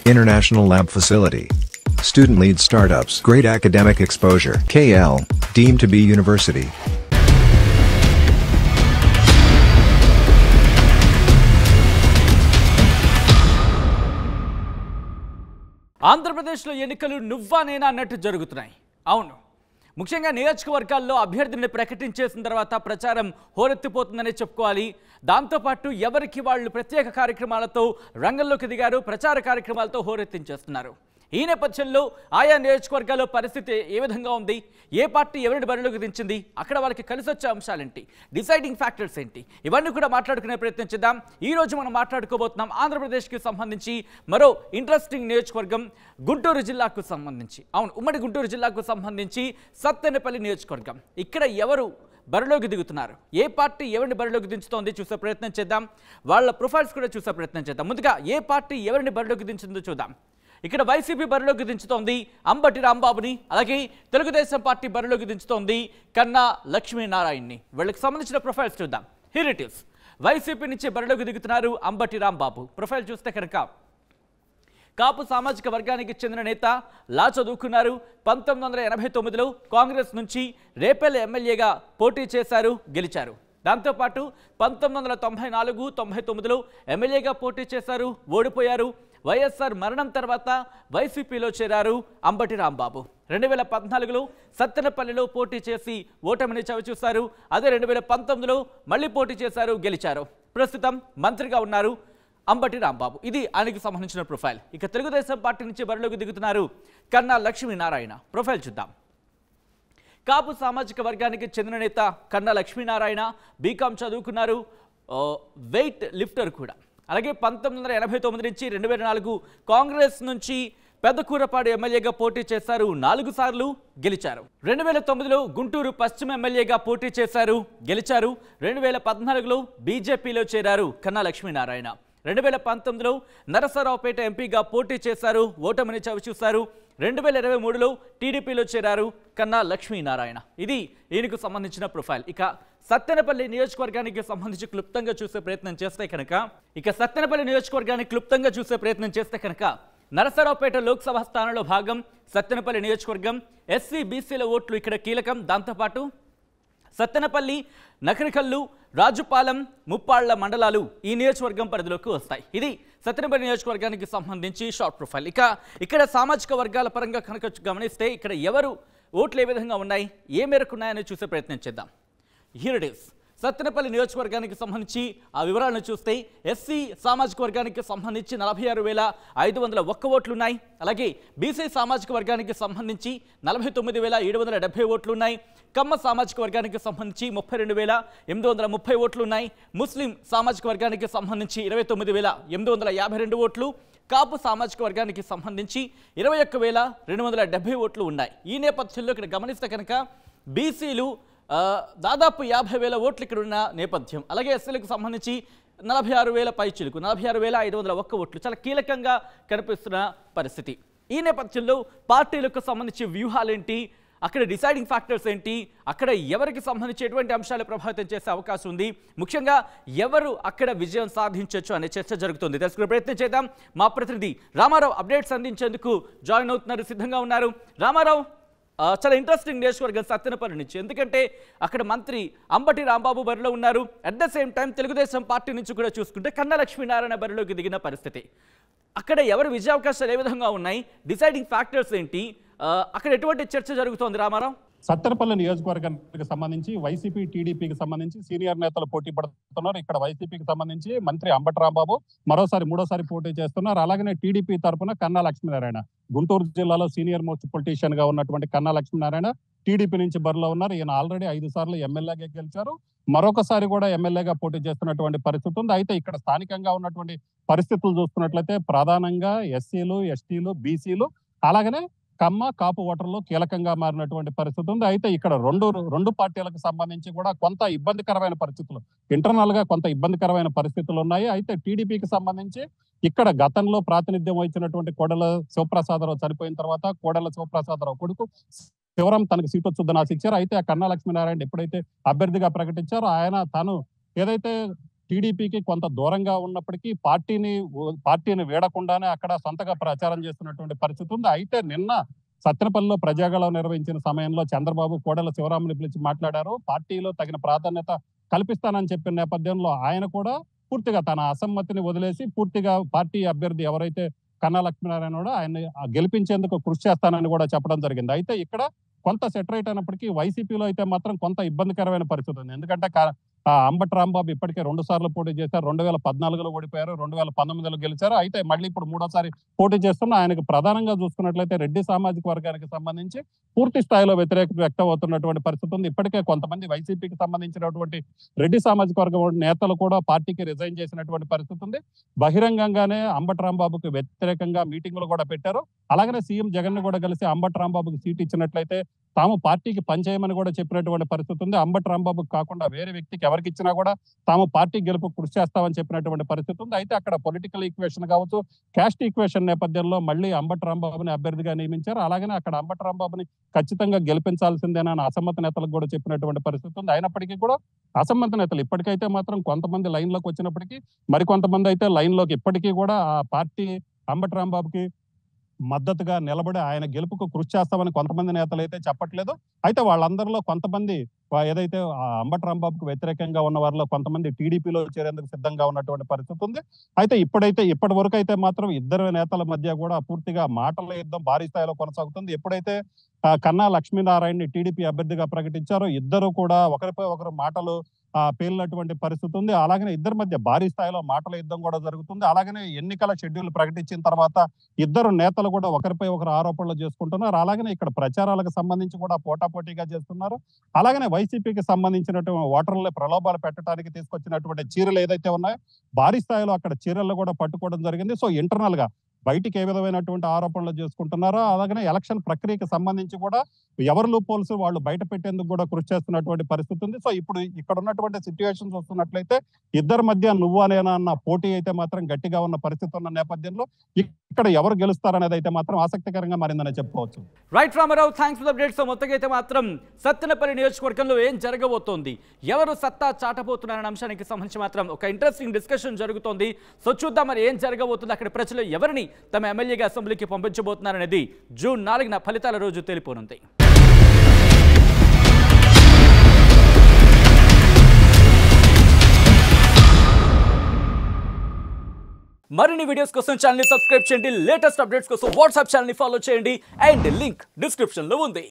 International lab facility. Student-led startups. Great academic exposure. KL, deemed to be university. ఆంధ్రప్రదేశ్లో ఎన్నికలు నువ్వా నేనా అన్నట్టు జరుగుతున్నాయి. అవును, ముఖ్యంగా నియోజకవర్గాల్లో అభ్యర్థిని ప్రకటించేసిన తర్వాత ప్రచారం హోరెత్తిపోతుందనే చెప్పుకోవాలి. దాంతోపాటు ఎవరికి వాళ్ళు ప్రత్యేక కార్యక్రమాలతో రంగంలోకి దిగారు, ప్రచార కార్యక్రమాలతో హోరెత్తించేస్తున్నారు. ఈ నేపథ్యంలో ఆయా నియోజకవర్గాల్లో పరిస్థితి ఏ విధంగా ఉంది, ఏ పార్టీ ఎవరిని బరిలోకి దించింది, అక్కడ వాళ్ళకి కలిసి వచ్చే అంశాలేంటి, డిసైడింగ్ ఫ్యాక్టర్స్ ఏంటి, ఇవన్నీ కూడా మాట్లాడుకునే ప్రయత్నం చేద్దాం. ఈరోజు మనం మాట్లాడుకోబోతున్నాం ఆంధ్రప్రదేశ్కి సంబంధించి మరో ఇంట్రెస్టింగ్ నియోజకవర్గం గుంటూరు జిల్లాకు సంబంధించి. అవును, ఉమ్మడి గుంటూరు జిల్లాకు సంబంధించి సత్తెనపల్లి నియోజకవర్గం. ఇక్కడ ఎవరు బరిలోకి దిగుతున్నారు, ఏ పార్టీ ఎవరిని బరిలోకి దించుతోంది చూసే ప్రయత్నం చేద్దాం. వాళ్ళ ప్రొఫైల్స్ కూడా చూసే ప్రయత్నం చేద్దాం. ముందుగా ఏ పార్టీ ఎవరిని బరిలోకి దించిందో చూద్దాం. ఇక్కడ వైసీపీ బరిలోకి దించుతోంది అంబటి రాంబాబుని, అలాగే తెలుగుదేశం పార్టీ బరిలోకి దించుతోంది కన్నా లక్ష్మీనారాయణని. వీళ్ళకి సంబంధించిన ప్రొఫైల్స్ చూద్దాం. హిరిటివ్స్ వైసీపీ నుంచి బరిలోకి దిగుతున్నారు అంబటి రాంబాబు. ప్రొఫైల్ చూస్తే కనుక కాపు సామాజిక వర్గానికి చెందిన నేత, లా చదువుకున్నారు. 1989లో కాంగ్రెస్ నుంచి రేపల్లె ఎమ్మెల్యేగా పోటీ చేశారు, గెలిచారు. దాంతోపాటు 1994, 99లో ఎమ్మెల్యేగా పోటీ చేశారు, ఓడిపోయారు. వైఎస్ఆర్ మరణం తర్వాత వైసీపీలో చేరారు అంబటి రాంబాబు. 2014లో సత్తెనపల్లిలో పోటీ చేసి ఓటమిని చవిచూశారు. అదే 2019లో మళ్ళీ పోటీ చేశారు, గెలిచారు. ప్రస్తుతం మంత్రిగా ఉన్నారు అంబటి రాంబాబు. ఇది ఆయనకి సంబంధించిన ప్రొఫైల్. ఇక తెలుగుదేశం పార్టీ నుంచి బరిలోకి దిగుతున్నారు కన్నా లక్ష్మీనారాయణ. ప్రొఫైల్ చూద్దాం. కాపు సామాజిక వర్గానికి చెందిన నేత కన్నా లక్ష్మీనారాయణ, బీకామ్ చదువుకున్నారు, వెయిట్ లిఫ్టర్ కూడా. అలాగే 1989 నుంచి 2004 కాంగ్రెస్ నుంచి పెద్దకూరపాడు ఎమ్మెల్యేగా పోటీ చేశారు, 4 సార్లు గెలిచారు. 2009లో గుంటూరు పశ్చిమ ఎమ్మెల్యేగా పోటీ చేశారు, గెలిచారు. 2014లో బీజేపీలో చేరారు కన్నా లక్ష్మీనారాయణ. 2019లో నరసరావుపేట ఎంపీగా పోటీ చేశారు, ఓటమిని చవిచూశారు. 2023లో టీడీపీలో చేరారు కన్నా లక్ష్మీనారాయణ. ఇది ఈయనకు సంబంధించిన ప్రొఫైల్. ఇక సత్తెనపల్లి నియోజకవర్గానికి సంబంధించి క్లుప్తంగా చూసే ప్రయత్నం చేస్తే కనుక నరసరావుపేట లోక్సభ స్థానంలో భాగం సత్తెనపల్లి నియోజకవర్గం. ఎస్సీ బీసీల ఓట్లు ఇక్కడ కీలకం. దాంతోపాటు సత్తెనపల్లి, నకరికల్లు, రాజుపాలెం, ముప్పాళ్ల మండలాలు ఈ నియోజకవర్గం పరిధిలోకి వస్తాయి. ఇది సత్తెనపల్లి నియోజకవర్గానికి సంబంధించి షార్ట్ ప్రొఫైల్. ఇక్కడ సామాజిక వర్గాల పరంగా కనుక గమనిస్తే ఇక్కడ ఎవరు ఓట్లు ఏ విధంగా ఉన్నాయి, ఏ మేరకు ఉన్నాయని చూసే ప్రయత్నం చేద్దాం. Here it is. సత్తెనపల్లి నియోజకవర్గానికి సంబంధించి ఆ వివరాలను చూస్తే ఎస్సీ సామాజిక వర్గానికి సంబంధించి 46,501 ఓట్లున్నాయి. అలాగే బీసీ సామాజిక వర్గానికి సంబంధించి 49,770 ఓట్లున్నాయి. కమ్మ సామాజిక వర్గానికి సంబంధించి 32,830 ఓట్లున్నాయి. ముస్లిం సామాజిక వర్గానికి సంబంధించి 29,852 ఓట్లు. కాపు సామాజిక వర్గానికి సంబంధించి 21,270 ఓట్లు ఉన్నాయి. ఈ నేపథ్యంలో ఇక్కడ గమనిస్తే కనుక బీసీలు దాదాపు 50,000 ఓట్లు ఇక్కడ ఉన్న నేపథ్యం. అలాగే ఎస్సీలకు సంబంధించి 46,000 పైచిలుకు 46,501 ఓట్లు చాలా కీలకంగా కనిపిస్తున్న పరిస్థితి. ఈ నేపథ్యంలో పార్టీలకు సంబంధించి వ్యూహాలేంటి, అక్కడ డిసైడింగ్ ఫ్యాక్టర్స్ ఏంటి, అక్కడ ఎవరికి సంబంధించి ఎటువంటి అంశాలు ప్రభావితం చేసే అవకాశం ఉంది, ముఖ్యంగా ఎవరు అక్కడ విజయం సాధించవచ్చు అనే చర్చ జరుగుతుంది. తెలుసుకునే ప్రయత్నం చేద్దాం. మా ప్రతినిధి రామారావు అప్డేట్స్ అందించేందుకు జాయిన్ అవుతున్నారు, సిద్ధంగా ఉన్నారు. రామారావు, చాలా ఇంట్రెస్టింగ్ నియోజకవర్గం సత్తెనపల్లి నుంచి, ఎందుకంటే అక్కడ మంత్రి అంబటి రాంబాబు బరిలో ఉన్నారు. At the same time Telugu Desam party నుంచి కూడా చూసుకుంటే కన్నా లక్ష్మీనారాయణ బరిలోకి దిగిన పరిస్థితి. అక్కడ ఎవరు విజయావకాశాలు ఏ విధంగా ఉన్నాయి, డిసైడింగ్ ఫ్యాక్టర్స్ ఏంటి, అక్కడ ఎటువంటి చర్చ జరుగుతోంది రామారావు? సత్తెనపల్లి నియోజకవర్గానికి సంబంధించి వైసీపీ, టీడీపీకి సంబంధించి సీనియర్ నేతలు పోటీ పడుతున్నారు. ఇక్కడ వైసీపీకి సంబంధించి మంత్రి అంబటి రాంబాబు మూడోసారి పోటీ చేస్తున్నారు. అలాగనే టీడీపీ తరఫున కన్నా లక్ష్మీనారాయణ, గుంటూరు జిల్లాలో సీనియర్ మోస్ట్ పొలిటీషియన్ గా ఉన్నటువంటి కన్నా లక్ష్మీనారాయణ టీడీపీ నుంచి బరిలో ఉన్నారు. ఈయన ఆల్రెడీ 5 సార్లు ఎమ్మెల్యేగా గెలిచారు, మరొకసారి కూడా ఎమ్మెల్యేగా పోటీ చేస్తున్నటువంటి పరిస్థితి ఉంది. అయితే ఇక్కడ స్థానికంగా ఉన్నటువంటి పరిస్థితులు చూస్తున్నట్లయితే ప్రధానంగా ఎస్సీలు, ఎస్టీలు, బీసీలు, అలాగనే కమ్మ, కాపు ఓటర్లు కీలకంగా మారినటువంటి పరిస్థితి ఉంది. అయితే ఇక్కడ రెండు పార్టీలకు సంబంధించి కూడా కొంత ఇబ్బందికరమైన పరిస్థితులు, ఇంటర్నల్ గా కొంత ఇబ్బందికరమైన పరిస్థితులు ఉన్నాయి. అయితే టీడీపీకి సంబంధించి ఇక్కడ గతంలో ప్రాతినిధ్యం వహించినటువంటి కోడెల శివప్రసాదరావు చనిపోయిన తర్వాత కోడెల శివప్రసాదరావు కొడుకు శివరాం తనకు సీట్ వచ్చుద్దని ఆశించారు. అయితే ఆ కన్నా లక్ష్మీనారాయణ ఎప్పుడైతే అభ్యర్థిగా ప్రకటించారో ఆయన తాను ఏదైతే టీడీపీకి కొంత దూరంగా ఉన్నప్పటికీ పార్టీని వీడకుండానే అక్కడ సొంతగా ప్రచారం చేస్తున్నటువంటి పరిస్థితి ఉంది. అయితే నిన్న సత్తెనపల్లిలో ప్రజాగళం నిర్వహించిన సమయంలో చంద్రబాబు కోడెల శివరాముని పిలిచి మాట్లాడారు. పార్టీలో తగిన ప్రాధాన్యత కల్పిస్తానని చెప్పిన నేపథ్యంలో ఆయన కూడా పూర్తిగా తన అసమ్మతిని వదిలేసి పూర్తిగా పార్టీ అభ్యర్థి ఎవరైతే కన్నా లక్ష్మీనారాయణ కూడా ఆయన్ని గెలిపించేందుకు కృషి చేస్తానని కూడా చెప్పడం జరిగింది. అయితే ఇక్కడ కొంత సెటరేట్ అయినప్పటికీ వైసీపీలో అయితే మాత్రం కొంత ఇబ్బందికరమైన పరిస్థితి ఉంది. ఎందుకంటే అంబటి రాంబాబు ఇప్పటికే 2 సార్లు పోటీ చేశారు. 2014లో ఓడిపోయారు, 2019లో గెలిచారు. అయితే మళ్ళీ ఇప్పుడు 3వ సారి పోటీ చేస్తున్న ఆయనకు ప్రధానంగా చూసుకున్నట్లయితే రెడ్డి సామాజిక వర్గానికి సంబంధించి పూర్తి స్థాయిలో వ్యతిరేకత వ్యక్తం అవుతున్నటువంటి పరిస్థితి ఉంది. ఇప్పటికే కొంతమంది వైసీపీకి సంబంధించినటువంటి రెడ్డి సామాజిక వర్గం నేతలు కూడా పార్టీకి రిజైన్ చేసినటువంటి పరిస్థితి ఉంది. బహిరంగంగానే అంబటి రాంబాబుకి వ్యతిరేకంగా మీటింగులు కూడా పెట్టారు. అలాగనే సీఎం జగన్ కూడా కలిసి అంబటి రాంబాబుకి సీట్ ఇచ్చినట్లయితే తాము పార్టీకి పనిచేయమని కూడా చెప్పినటువంటి పరిస్థితి ఉంది. అంబటి రాంబాబుకి కాకుండా వేరే వ్యక్తికి ఎవరికి ఇచ్చినా కూడా తాము పార్టీ గెలుపు కృషి చేస్తామని చెప్పినటువంటి పరిస్థితి ఉంది. అయితే అక్కడ పొలిటికల్ ఈక్వేషన్ కావచ్చు, క్యాస్ట్ ఈక్వేషన్ నేపథ్యంలో మళ్ళీ అంబటి రాంబాబుని అభ్యర్థిగా నియమించారు. అలాగనే అక్కడ అంబటి రాంబాబుని ఖచ్చితంగా గెలిపించాల్సిందేనని అసమ్మతి నేతలకు కూడా చెప్పినటువంటి పరిస్థితి ఉంది. అయినప్పటికీ కూడా అసమ్మతి నేతలు ఇప్పటికైతే మాత్రం కొంతమంది లైన్లోకి వచ్చినప్పటికీ మరికొంతమంది అయితే లైన్లోకి ఇప్పటికీ కూడా ఆ పార్టీ అంబటి రాంబాబుకి మద్దతుగా నిలబడి ఆయన గెలుపుకు కృషి చేస్తామని కొంతమంది నేతలు అయితే చెప్పట్లేదు. అయితే వాళ్ళందరిలో కొంతమంది ఏదైతే అంబటి రాంబాబుకు వ్యతిరేకంగా ఉన్న వారిలో కొంతమంది టీడీపీలో చేరేందుకు సిద్ధంగా ఉన్నటువంటి పరిస్థితి ఉంది. అయితే ఇప్పటి వరకు అయితే మాత్రం ఇద్దరు నేతల మధ్య కూడా పూర్తిగా మాటల యుద్ధం భారీ స్థాయిలో కొనసాగుతుంది. ఎప్పుడైతే కన్నా లక్ష్మీనారాయణని టీడీపీ అభ్యర్థిగా ప్రకటించారో ఇద్దరు కూడా ఒకరిపై ఒకరు మాటలు పేలినటువంటి పరిస్థితి ఉంది. అలాగనే ఇద్దరి మధ్య భారీ స్థాయిలో మాటల యుద్ధం కూడా జరుగుతుంది. అలాగనే ఎన్నికల షెడ్యూల్ ప్రకటించిన తర్వాత ఇద్దరు నేతలు కూడా ఒకరిపై ఒకరు ఆరోపణలు చేసుకుంటున్నారు. అలాగనే ఇక్కడ ప్రచారాలకు సంబంధించి కూడా పోటాపోటీగా చేస్తున్నారు. అలాగనే వైసీపీకి సంబంధించినటువంటి ఓటర్ల ప్రలోభాలు పెట్టడానికి తీసుకొచ్చినటువంటి చీరలు ఏదైతే ఉన్నాయో భారీ స్థాయిలో అక్కడ చీరలు కూడా పట్టుకోవడం జరిగింది. సో ఇంటర్నల్ గా బయటికి ఏ విధమైనటువంటి ఆరోపణలు చేసుకుంటున్నారో అలాగనే ఎలక్షన్ ప్రక్రియకి సంబంధించి కూడా ఎవరు లూపోల్స్ వాళ్ళు బయట పెట్టేందుకు కూడా కృషి చేస్తున్నటువంటి పరిస్థితి ఉంది. సో ఇప్పుడు ఇక్కడ ఉన్నటువంటి సిచ్యువేషన్స్ వస్తున్నట్లయితే ఇద్దరి మధ్య నువ్వు అనేనా అన్న పోటీ అయితే మాత్రం గట్టిగా ఉన్న పరిస్థితి ఉన్న నేపథ్యంలో ఇక్కడ ఎవరు గెలుస్తారనేది అయితే మాత్రం ఆసక్తికరంగా మారిందని చెప్పుకోవచ్చు. Right Ramarao, thanks for the updates. మొత్తంగా అయితే మాత్రం సత్తెనపల్లి నియోజకవర్గంలో ఏం జరగబోతోంది, ఎవరు సత్తా చాటబోతున్నారనే అంశానికి సంబంధించి మాత్రం ఒక ఇంట్రెస్టింగ్ డిస్కషన్ జరుగుతోంది. సో చూద్దాం మరి ఏం జరగబోతుంది, అక్కడ ప్రజలు ఎవరిని తమ ఎమ్మెల్యేగా అసెంబ్లీకి పంపించబోతున్నారనేది జూన్ 4న ఫలితాల రోజు తెలిపోనుంది. మరిన్ని వీడియోస్ కోసం ఛానల్ ని సబ్స్క్రైబ్ చేయండి. లేటెస్ట్ అప్డేట్స్ కోసం వాట్సాప్ ఛానల్ ని ఫాలో చేయండి. అండ్ లింక్ డిస్క్రిప్షన్ లో ఉంది.